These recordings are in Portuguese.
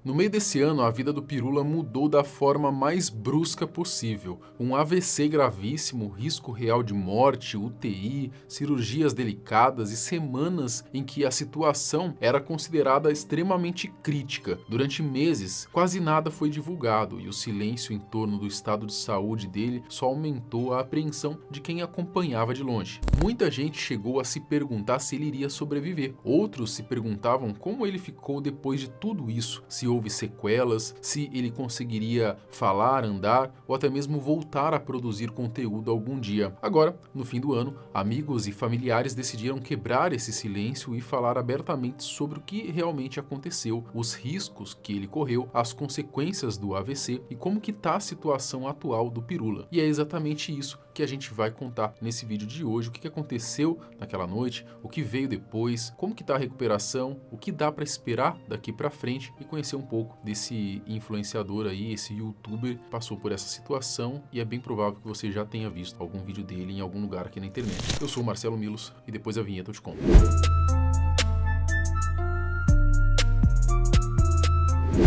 No meio desse ano, a vida do Pirula mudou da forma mais brusca possível. Um AVC gravíssimo, risco real de morte, UTI, cirurgias delicadas e semanas em que a situação era considerada extremamente crítica. Durante meses, quase nada foi divulgado e o silêncio em torno do estado de saúde dele só aumentou a apreensão de quem acompanhava de longe. Muita gente chegou a se perguntar se ele iria sobreviver. Outros se perguntavam como ele ficou depois de tudo isso, se houve sequelas, se ele conseguiria falar, andar ou até mesmo voltar a produzir conteúdo algum dia. Agora, no fim do ano, amigos e familiares decidiram quebrar esse silêncio e falar abertamente sobre o que realmente aconteceu, os riscos que ele correu, as consequências do AVC e como que está a situação atual do Pirula. E é exatamente isso que a gente vai contar nesse vídeo de hoje, o que aconteceu naquela noite, o que veio depois, como que está a recuperação, o que dá para esperar daqui para frente e conhecer um pouco desse influenciador aí, esse youtuber que passou por essa situação e é bem provável que você já tenha visto algum vídeo dele em algum lugar aqui na internet. Eu sou o Marcelo Milos e depois da vinheta eu te conto.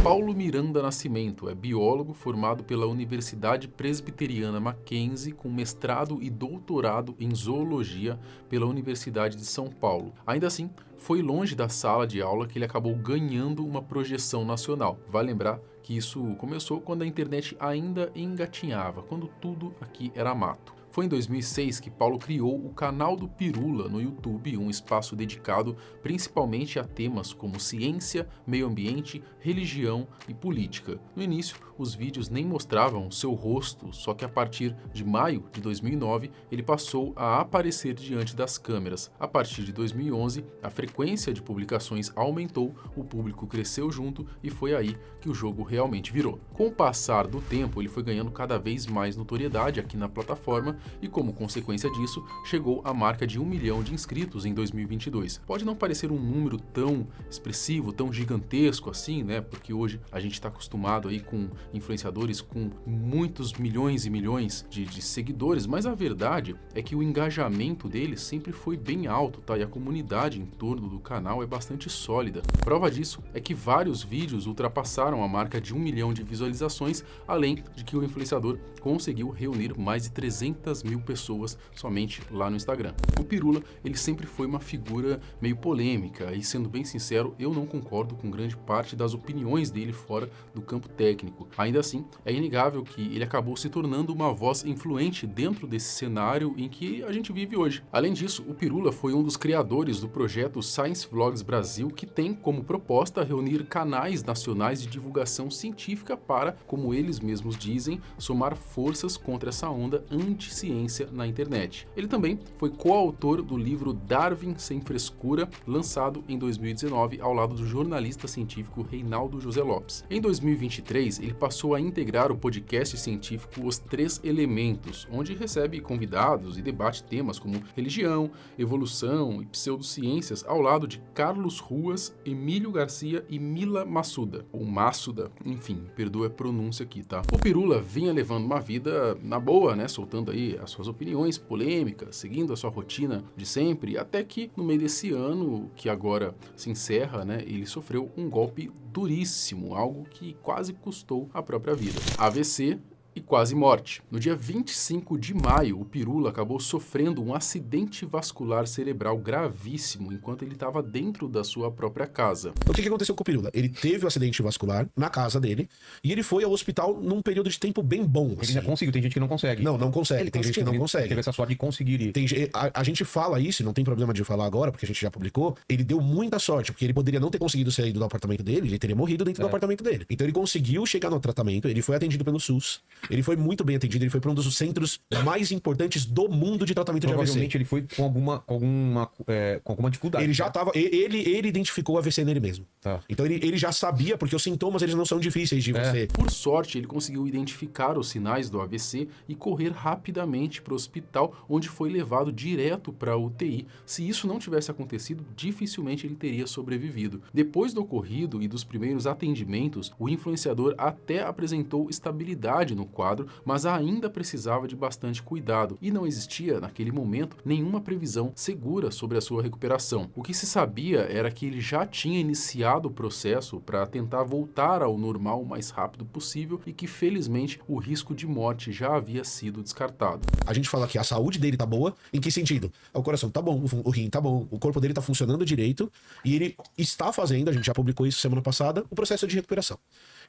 Paulo Miranda Nascimento é biólogo formado pela Universidade Presbiteriana Mackenzie com mestrado e doutorado em zoologia pela Universidade de São Paulo. Ainda assim, foi longe da sala de aula que ele acabou ganhando uma projeção nacional. Vale lembrar que isso começou quando a internet ainda engatinhava, quando tudo aqui era mato. Foi em 2006 que Paulo criou o canal do Pirula no YouTube, um espaço dedicado principalmente a temas como ciência, meio ambiente, religião e política. No início, os vídeos nem mostravam seu rosto, só que a partir de maio de 2009, ele passou a aparecer diante das câmeras. A partir de 2011, a frequência de publicações aumentou, o público cresceu junto e foi aí que o jogo realmente virou. Com o passar do tempo, ele foi ganhando cada vez mais notoriedade aqui na plataforma e, como consequência disso, chegou à marca de 1 milhão de inscritos em 2022. Pode não parecer um número tão expressivo, tão gigantesco assim, né? Porque hoje a gente está acostumado aí com influenciadores com muitos milhões e milhões de seguidores, mas a verdade é que o engajamento deles sempre foi bem alto, tá? E a comunidade em torno do canal é bastante sólida. Prova disso é que vários vídeos ultrapassaram a marca de 1 milhão de visualizações, além de que o influenciador conseguiu reunir mais de 300 mil pessoas somente lá no Instagram. O Pirula, ele sempre foi uma figura meio polêmica e, sendo bem sincero, eu não concordo com grande parte das opiniões dele fora do campo técnico. Ainda assim, é inegável que ele acabou se tornando uma voz influente dentro desse cenário em que a gente vive hoje. Além disso, o Pirula foi um dos criadores do projeto Science Vlogs Brasil, que tem como proposta reunir canais nacionais de divulgação científica para, como eles mesmos dizem, somar forças contra essa onda anti-ciência na internet. Ele também foi coautor do livro Darwin Sem Frescura, lançado em 2019 ao lado do jornalista científico Reinaldo José Lopes. Em 2023, ele passou a integrar o podcast científico Os Três Elementos, onde recebe convidados e debate temas como religião, evolução e pseudociências ao lado de Carlos Ruas, Emílio Garcia e Mila Massuda, ou Massuda, enfim, perdoa a pronúncia aqui, tá? O Pirula vinha levando uma vida na boa, né, soltando aí as suas opiniões polêmicas, seguindo a sua rotina de sempre, até que no meio desse ano, que agora se encerra, né, ele sofreu um golpe duríssimo, algo que quase custou a própria vida. AVC e quase morte. No dia 25 de maio, o Pirula acabou sofrendo um acidente vascular cerebral gravíssimo enquanto ele estava dentro da sua própria casa. O que aconteceu com o Pirula? Ele teve um acidente vascular na casa dele e ele foi ao hospital num período de tempo bem bom. Ele assim. ainda conseguiu, tem gente que não consegue. Não consegue. Tem gente que não consegue. Teve essa sorte de conseguir ir. A gente fala isso, não tem problema de falar agora, porque a gente já publicou. Ele deu muita sorte, porque ele poderia não ter conseguido sair do apartamento dele, ele teria morrido dentro do apartamento dele. Então ele conseguiu chegar no tratamento, ele foi atendido pelo SUS. Ele foi muito bem atendido, ele foi para um dos centros mais importantes do mundo de tratamento de AVC. Provavelmente ele foi com alguma dificuldade. Ele já tava, ele identificou o AVC nele mesmo. Tá. Então ele já sabia, porque os sintomas eles não são difíceis de você. Por sorte, ele conseguiu identificar os sinais do AVC e correr rapidamente para o hospital, onde foi levado direto para a UTI. Se isso não tivesse acontecido, dificilmente ele teria sobrevivido. Depois do ocorrido e dos primeiros atendimentos, o influenciador até apresentou estabilidade no quadro, mas ainda precisava de bastante cuidado e não existia, naquele momento, nenhuma previsão segura sobre a sua recuperação. O que se sabia era que ele já tinha iniciado o processo para tentar voltar ao normal o mais rápido possível e que, felizmente, o risco de morte já havia sido descartado. A gente fala que a saúde dele tá boa, em que sentido? O coração tá bom, o rim tá bom, o corpo dele tá funcionando direito e ele está fazendo, a gente já publicou isso semana passada, o processo de recuperação.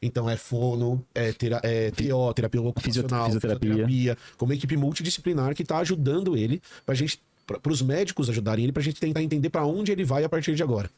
Então é fono, TO, terapia ocupacional, fisioterapia, com uma equipe multidisciplinar que tá ajudando ele para os médicos ajudarem ele, pra gente tentar entender para onde ele vai a partir de agora.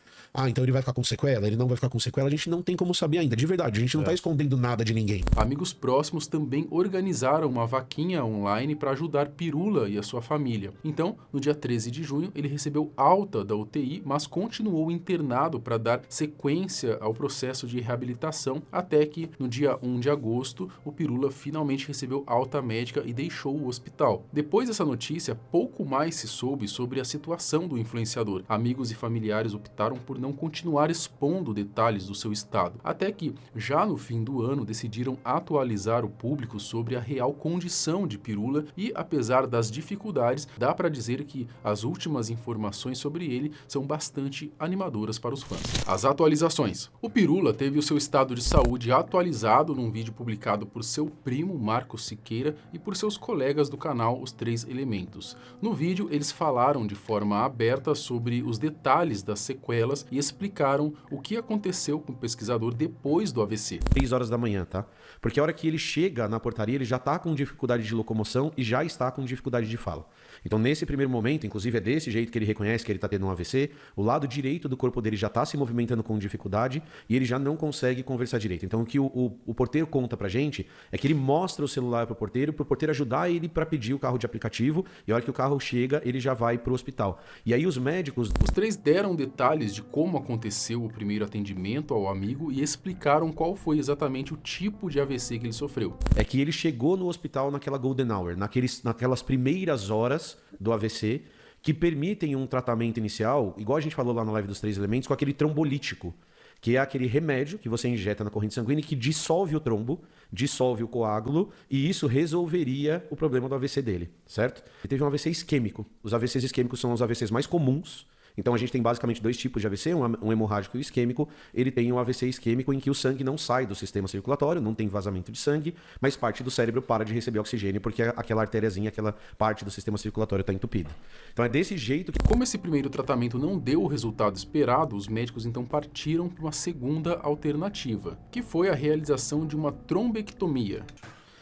Então ele vai ficar com sequela, ele não vai ficar com sequela, a gente não tem como saber ainda, de verdade, a gente não tá escondendo nada de ninguém. Amigos próximos também organizaram uma vaquinha online para ajudar Pirula e a sua família. Então, no dia 13 de junho, ele recebeu alta da UTI, mas continuou internado para dar sequência ao processo de reabilitação, até que, no dia 1 de agosto, o Pirula finalmente recebeu alta médica e deixou o hospital. Depois dessa notícia, pouco mais se soube sobre a situação do influenciador. Amigos e familiares optaram por não continuar expondo detalhes do seu estado, até que, já no fim do ano, decidiram atualizar o público sobre a real condição de Pirula e, apesar das dificuldades, dá para dizer que as últimas informações sobre ele são bastante animadoras para os fãs. As atualizações. O Pirula teve o seu estado de saúde atualizado num vídeo publicado por seu primo Marcos Siqueira e por seus colegas do canal Os Três Elementos. No vídeo, eles falaram de forma aberta sobre os detalhes das sequelas e explicaram o que aconteceu com o pesquisador depois do AVC. 3 horas da manhã, tá? Porque a hora que ele chega na portaria, ele já tá com dificuldade de locomoção e já está com dificuldade de fala. Então, nesse primeiro momento, inclusive é desse jeito que ele reconhece que ele tá tendo um AVC, o lado direito do corpo dele já tá se movimentando com dificuldade e ele já não consegue conversar direito. Então, o que o porteiro conta pra gente é que ele mostra o celular pro porteiro ajudar ele para pedir o carro de aplicativo e a hora que o carro chega, ele já vai pro hospital. E aí os médicos... Os três deram detalhes de como aconteceu o primeiro atendimento ao amigo e explicaram qual foi exatamente o tipo de AVC que ele sofreu. É que ele chegou no hospital naquela golden hour, naquelas primeiras horas do AVC, que permitem um tratamento inicial, igual a gente falou lá na live dos Três Elementos, com aquele trombolítico, que é aquele remédio que você injeta na corrente sanguínea que dissolve o trombo, dissolve o coágulo, e isso resolveria o problema do AVC dele, certo? Ele teve um AVC isquêmico. Os AVCs isquêmicos são os AVCs mais comuns. Então a gente tem basicamente dois tipos de AVC, um hemorrágico e isquêmico. Ele tem um AVC isquêmico em que o sangue não sai do sistema circulatório, não tem vazamento de sangue, mas parte do cérebro para de receber oxigênio porque aquela artériazinha, aquela parte do sistema circulatório está entupida. Então é desse jeito que... Como esse primeiro tratamento não deu o resultado esperado, os médicos então partiram para uma segunda alternativa, que foi a realização de uma trombectomia.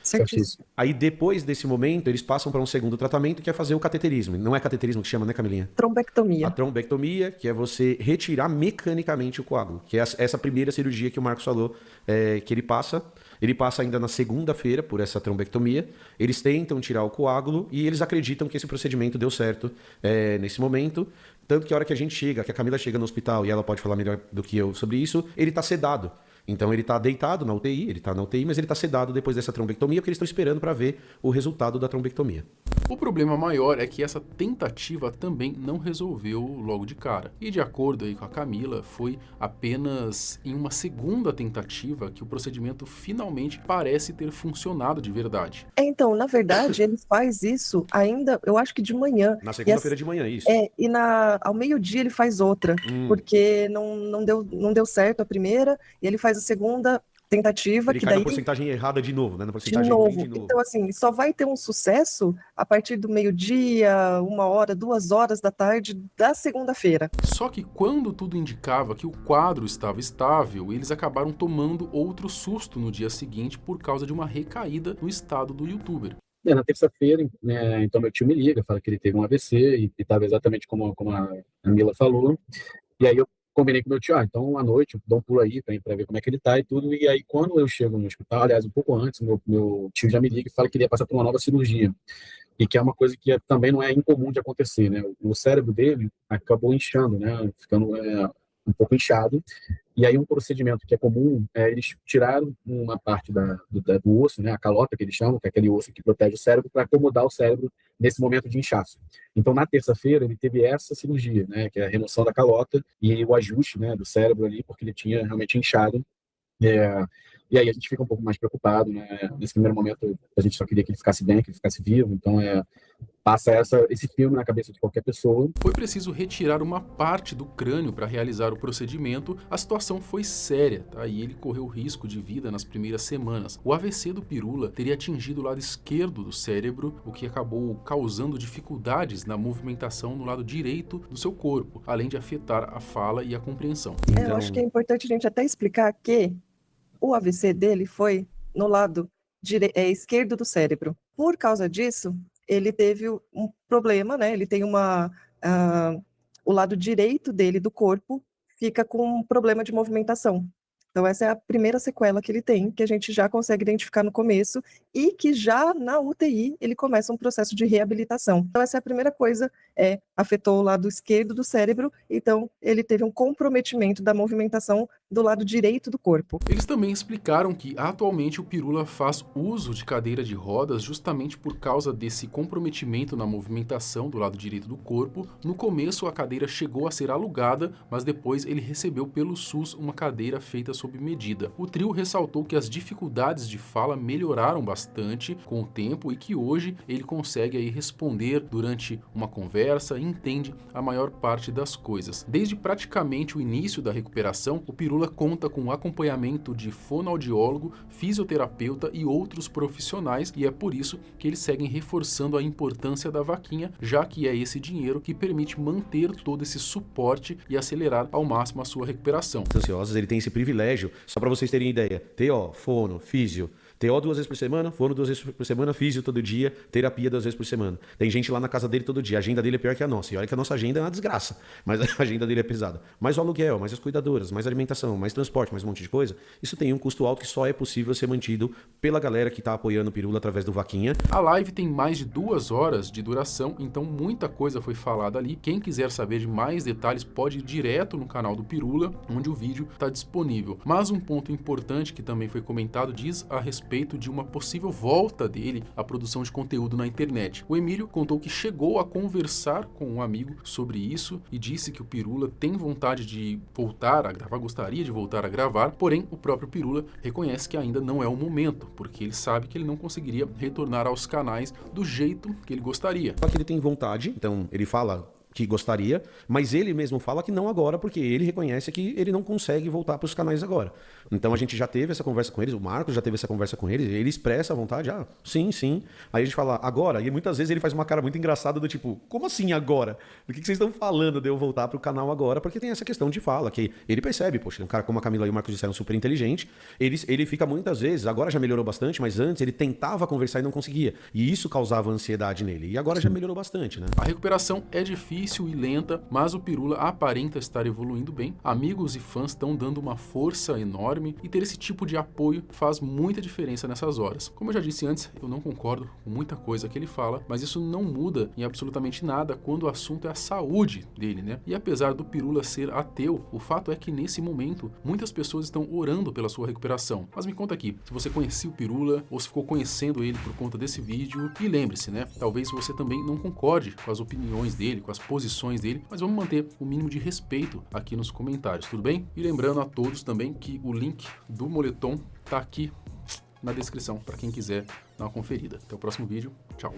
Certíssimo. Aí depois desse momento, eles passam para um segundo tratamento, que é fazer o cateterismo. Não é cateterismo que chama, né, Camilinha? Trombectomia. A trombectomia, que é você retirar mecanicamente o coágulo. Que é essa primeira cirurgia que o Marcos falou, que ele passa. Ele passa ainda na segunda-feira por essa trombectomia. Eles tentam tirar o coágulo e eles acreditam que esse procedimento deu certo nesse momento. Tanto que a hora que a gente chega, que a Camila chega no hospital, e ela pode falar melhor do que eu sobre isso, ele está sedado. Então ele está deitado na UTI, mas ele está sedado depois dessa trombectomia, porque eles estão esperando para ver o resultado da trombectomia. O problema maior é que essa tentativa também não resolveu logo de cara. E de acordo aí com a Camila, foi apenas em uma segunda tentativa que o procedimento finalmente parece ter funcionado de verdade. Então, na verdade, ele faz isso ainda, eu acho que de manhã. Na segunda-feira de manhã, isso. E ao meio-dia ele faz outra, porque não deu certo a primeira, e ele faz a segunda tentativa. Ele cai na porcentagem errada de novo, né? Na porcentagem de novo. De novo. Então, assim, só vai ter um sucesso a partir do meio-dia, 1h, 2h da tarde da segunda-feira. Só que quando tudo indicava que o quadro estava estável, eles acabaram tomando outro susto no dia seguinte por causa de uma recaída no estado do youtuber. Na terça-feira, né, então meu tio me liga, fala que ele teve um AVC e estava exatamente como a Mila falou. E aí eu combinei com meu tio, então à noite eu dou um pulo aí para ver como é que ele tá e tudo. E aí quando eu chego no hospital, aliás, um pouco antes, meu tio já me liga e fala que ele ia passar por uma nova cirurgia. E que é uma coisa que também não é incomum de acontecer, né? O cérebro dele acabou inchando, né? Ficando um pouco inchado. E aí um procedimento que é comum, eles tiraram uma parte do osso, né, a calota que eles chamam, que é aquele osso que protege o cérebro, para acomodar o cérebro nesse momento de inchaço. Então, na terça-feira, ele teve essa cirurgia, né, que é a remoção da calota e o ajuste, né, do cérebro ali, porque ele tinha realmente inchado. E aí a gente fica um pouco mais preocupado, né? Nesse primeiro momento, a gente só queria que ele ficasse bem, que ele ficasse vivo. Então, passa esse filme na cabeça de qualquer pessoa. Foi preciso retirar uma parte do crânio para realizar o procedimento. A situação foi séria, tá? E ele correu risco de vida nas primeiras semanas. O AVC do Pirula teria atingido o lado esquerdo do cérebro, o que acabou causando dificuldades na movimentação no lado direito do seu corpo, além de afetar a fala e a compreensão. Eu acho que é importante a gente até explicar que o AVC dele foi no lado esquerdo do cérebro. Por causa disso, ele teve um problema, né? Ele tem o lado direito dele do corpo fica com um problema de movimentação. Então essa é a primeira sequela que ele tem, que a gente já consegue identificar no começo e que já na UTI ele começa um processo de reabilitação. Então essa é a primeira coisa, afetou o lado esquerdo do cérebro, então ele teve um comprometimento da movimentação do lado direito do corpo. Eles também explicaram que atualmente o Pirula faz uso de cadeira de rodas justamente por causa desse comprometimento na movimentação do lado direito do corpo. No começo a cadeira chegou a ser alugada, mas depois ele recebeu pelo SUS uma cadeira feita sob medida. O trio ressaltou que as dificuldades de fala melhoraram bastante com o tempo e que hoje ele consegue aí responder durante uma conversa e entende a maior parte das coisas. Desde praticamente o início da recuperação, o Pirula conta com acompanhamento de fonoaudiólogo, fisioterapeuta e outros profissionais, e é por isso que eles seguem reforçando a importância da vaquinha, já que é esse dinheiro que permite manter todo esse suporte e acelerar ao máximo a sua recuperação. Ansiosos, ele tem esse privilégio, só para vocês terem ideia, TO, fono, físio, TO 2 vezes por semana, fono 2 vezes por semana, físio todo dia, terapia 2 vezes por semana. Tem gente lá na casa dele todo dia, a agenda dele é pior que a nossa, e olha que a nossa agenda é uma desgraça, mas a agenda dele é pesada. Mais o aluguel, mais as cuidadoras, mais alimentação, mais transporte, mais um monte de coisa, isso tem um custo alto que só é possível ser mantido pela galera que está apoiando o Pirula através do Vaquinha. A live tem mais de 2 horas de duração, então muita coisa foi falada ali. Quem quiser saber de mais detalhes pode ir direto no canal do Pirula, onde o vídeo está disponível. Mas um ponto importante que também foi comentado diz a respeito de uma possível volta dele à produção de conteúdo na internet. O Emílio contou que chegou a conversar com um amigo sobre isso e disse que o Pirula tem vontade de voltar a gravar, gostaria de voltar a gravar, porém o próprio Pirula reconhece que ainda não é o momento, porque ele sabe que ele não conseguiria retornar aos canais do jeito que ele gostaria. Só que ele tem vontade, então ele fala que gostaria, mas ele mesmo fala que não agora, porque ele reconhece que ele não consegue voltar para os canais agora. Então a gente já teve essa conversa com eles, o Marcos já teve essa conversa com eles, ele expressa a vontade, sim. Aí a gente fala, agora? E muitas vezes ele faz uma cara muito engraçada do tipo, como assim agora? Do que vocês estão falando de eu voltar para o canal agora? Porque tem essa questão de fala, que ele percebe, poxa, um cara como a Camila e o Marcos disseram, super inteligente, ele fica muitas vezes, agora já melhorou bastante, mas antes ele tentava conversar e não conseguia. E isso causava ansiedade nele. E agora já melhorou bastante, né? A recuperação é difícil e lenta, mas o Pirula aparenta estar evoluindo bem. Amigos e fãs estão dando uma força enorme e ter esse tipo de apoio faz muita diferença nessas horas. Como eu já disse antes, eu não concordo com muita coisa que ele fala, mas isso não muda em absolutamente nada quando o assunto é a saúde dele, né? E apesar do Pirula ser ateu, o fato é que nesse momento muitas pessoas estão orando pela sua recuperação. Mas me conta aqui, se você conhecia o Pirula ou se ficou conhecendo ele por conta desse vídeo, e lembre-se, né? Talvez você também não concorde com as opiniões dele, com as posições dele, mas vamos manter o mínimo de respeito aqui nos comentários, tudo bem? E lembrando a todos também que o link do moletom tá aqui na descrição para quem quiser dar uma conferida. Até o próximo vídeo, tchau!